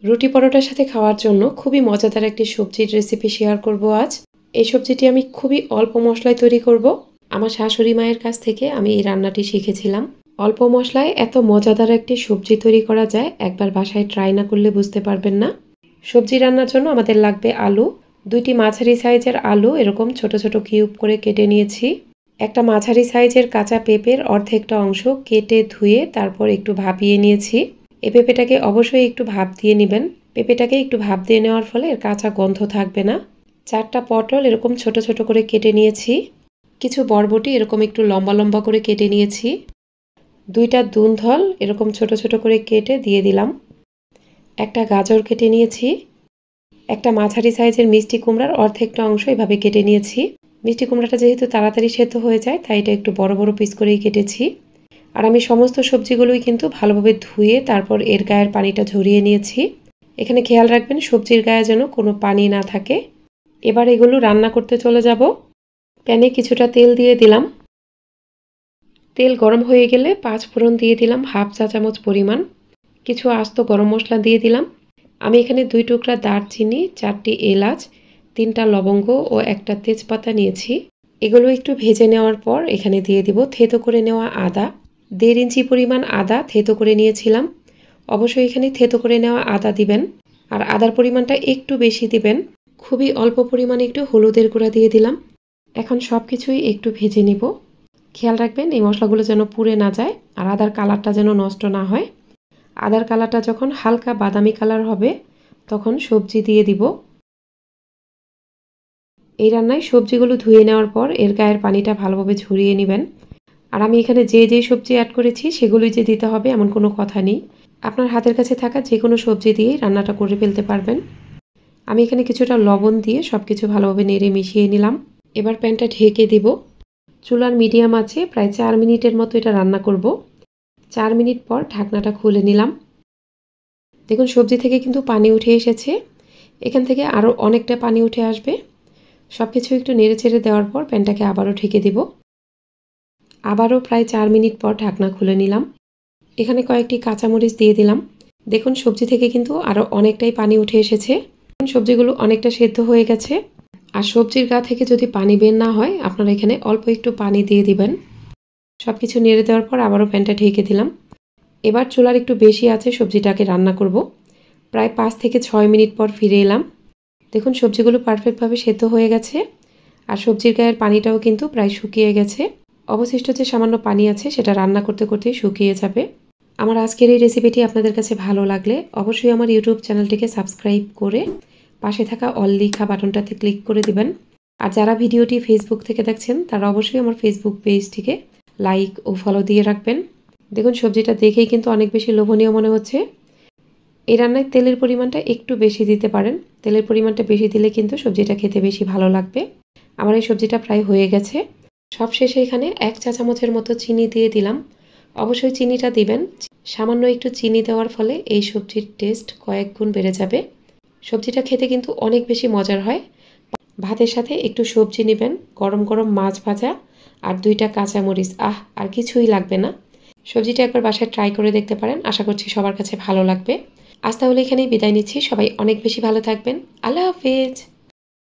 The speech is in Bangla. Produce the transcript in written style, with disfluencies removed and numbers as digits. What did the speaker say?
রুটি পরোটার সাথে খাওয়ার জন্য খুবই মজাদার একটি সবজির রেসিপি শেয়ার করব আজ। এই সবজিটি আমি খুবই অল্প মশলায় তৈরি করব। আমার শাশুড়ি মায়ের কাছ থেকে আমি এই রান্নাটি শিখেছিলাম। অল্প মশলায় এত মজাদার একটি সবজি তৈরি করা যায়, একবার বাসায় ট্রাই না করলে বুঝতে পারবেন না। সবজি রান্নার জন্য আমাদের লাগবে আলু। 2টি মাঝারি সাইজের আলু এরকম ছোট ছোট কিউব করে কেটে নিয়েছি। একটা মাঝারি সাইজের কাঁচা পেঁপের অর্ধেকটা অংশ কেটে ধুয়ে তারপর একটু ভাপিয়ে নিয়েছি। এই পেঁপেটাকে অবশ্যই একটু ভাপ দিয়ে নেবেন। পেঁপেটাকে একটু ভাপ দিয়ে নেওয়ার ফলে এর কাঁচা গন্ধ থাকবে না। 4টা পটল এরকম ছোট ছোট করে কেটে নিয়েছি। কিছু বরবটি এরকম একটু লম্বা লম্বা করে কেটে নিয়েছি। 2টা দুধফল এরকম ছোট ছোট করে কেটে দিয়ে দিলাম। একটা গাজর কেটে নিয়েছি। একটা মাঝারি সাইজের মিষ্টি কুমড়ার অর্ধেকটা অংশ এভাবে কেটে নিয়েছি। মিষ্টি কুমড়াটা যেহেতু তাড়াতাড়ি সেদ্ধ হয়ে যায় তাই এটা একটু বড় বড় পিস করেই কেটেছি। আর আমি সমস্ত সবজিগুলোই কিন্তু ভালোভাবে ধুয়ে তারপর এর গায়ের পানিটা ঝরিয়ে নিয়েছি। এখানে খেয়াল রাখবেন সবজির গায়ে যেন কোনো পানি না থাকে। এবার এগুলো রান্না করতে চলে যাব। প্যানে কিছুটা তেল দিয়ে দিলাম। তেল গরম হয়ে গেলে 5 ফোড়ন দিয়ে দিলাম হাফ চা চামচ পরিমাণ। কিছু আস্ত গরম মশলা দিয়ে দিলাম। আমি এখানে 2 টুকরা দারচিনি, 4টি এলাচ, 3টা লবঙ্গ ও একটা তেজপাতা নিয়েছি। এগুলো একটু ভেজে নেওয়ার পর এখানে দিয়ে দিব থেতো করে নেওয়া আদা। 1.5 ইঞ্চি পরিমাণ আদা থেতো করে নিয়েছিলাম। অবশ্যই এখানে থেতো করে নেওয়া আদা দিবেন। আর আদার পরিমাণটা একটু বেশি দিবেন। খুবই অল্প পরিমাণে একটু হলুদের গুঁড়া দিয়ে দিলাম। এখন সব কিছুই একটু ভেজে নিব। খেয়াল রাখবেন এই মশলাগুলো যেন পুড়ে না যায় আর আদার কালারটা যেন নষ্ট না হয়। আদার কালারটা যখন হালকা বাদামি কালার হবে তখন সবজি দিয়ে দিব। এই রান্নায় সবজিগুলো ধুয়ে নেওয়ার পর এর গায়ের পানিটা ভালোভাবে ঝরিয়ে নেবেন। আর আমি এখানে যে সবজি অ্যাড করেছি সেগুলোই যে দিতে হবে এমন কোনো কথা নেই। আপনার হাতের কাছে থাকা যে কোনো সবজি দিয়েই রান্নাটা করে ফেলতে পারবেন। আমি এখানে কিছুটা লবণ দিয়ে সব কিছু ভালোভাবে নেড়ে মিশিয়ে নিলাম। এবার প্যানটা ঢেকে দিব। চুলার মিডিয়াম আছে প্রায় 4 মিনিটের মতো এটা রান্না করব। 4 মিনিট পর ঢাকনাটা খুলে নিলাম। দেখুন সবজি থেকে কিন্তু পানি উঠে এসেছে। এখান থেকে আরও অনেকটা পানি উঠে আসবে। সব কিছু একটু নেড়ে চেড়ে দেওয়ার পর প্যানটাকে আবারও ঢেকে দিব। আবারও প্রায় 4 মিনিট পর ঢাকনা খুলে নিলাম। এখানে কয়েকটি কাঁচামরিচ দিয়ে দিলাম। দেখুন সবজি থেকে কিন্তু আরও অনেকটাই পানি উঠে এসেছে। সবজিগুলো অনেকটা সেদ্ধ হয়ে গেছে। আর সবজির গা থেকে যদি পানি বের না হয় আপনারা এখানে অল্প একটু পানি দিয়ে দিবেন। সব কিছু নেড়ে দেওয়ার পর আবারও প্যানটা ঢেকে দিলাম। এবার চুলার একটু বেশি আছে সবজিটাকে রান্না করব। প্রায় 5 থেকে 6 মিনিট পর ফিরে এলাম। দেখুন সবজিগুলো পারফেক্টভাবে সেদ্ধ হয়ে গেছে। আর সবজির গায়ের পানিটাও কিন্তু প্রায় শুকিয়ে গেছে। অবশিষ্ট যে সামান্য পানি আছে সেটা রান্না করতে করতেই শুকিয়ে যাবে। আমার আজকের এই রেসিপিটি আপনাদের কাছে ভালো লাগলে অবশ্যই আমার ইউটিউব চ্যানেলটিকে সাবস্ক্রাইব করে পাশে থাকা অল লেখা বাটনটাতে ক্লিক করে দিবেন। আর যারা ভিডিওটি ফেসবুক থেকে দেখছেন তারা অবশ্যই আমার ফেসবুক পেজটিকে লাইক ও ফলো দিয়ে রাখবেন। দেখুন সবজিটা দেখেই কিন্তু অনেক বেশি লোভনীয় মনে হচ্ছে। এই রান্নায় তেলের পরিমাণটা একটু বেশি দিতে পারেন। তেলের পরিমাণটা বেশি দিলে কিন্তু সবজিটা খেতে বেশি ভালো লাগবে। আমার এই সবজিটা প্রায় হয়ে গেছে। সবশেষে এখানে 1 চা চামচের মতো চিনি দিয়ে দিলাম। অবশ্যই চিনিটা দিবেন। সামান্য একটু চিনি দেওয়ার ফলে এই সবজির টেস্ট কয়েক গুণ বেড়ে যাবে। সবজিটা খেতে কিন্তু অনেক বেশি মজার হয়। ভাতের সাথে একটু সবজি নেবেন, গরম গরম মাছ ভাজা আর 2টা কাঁচামরিচ, আর কিছুই লাগবে না। সবজিটা একবার বাসায় ট্রাই করে দেখতে পারেন। আশা করছি সবার কাছে ভালো লাগবে। আজ তাহলে এখানেই বিদায় নিচ্ছি। সবাই অনেক বেশি ভালো থাকবেন। আল্লাহ হাফেজ।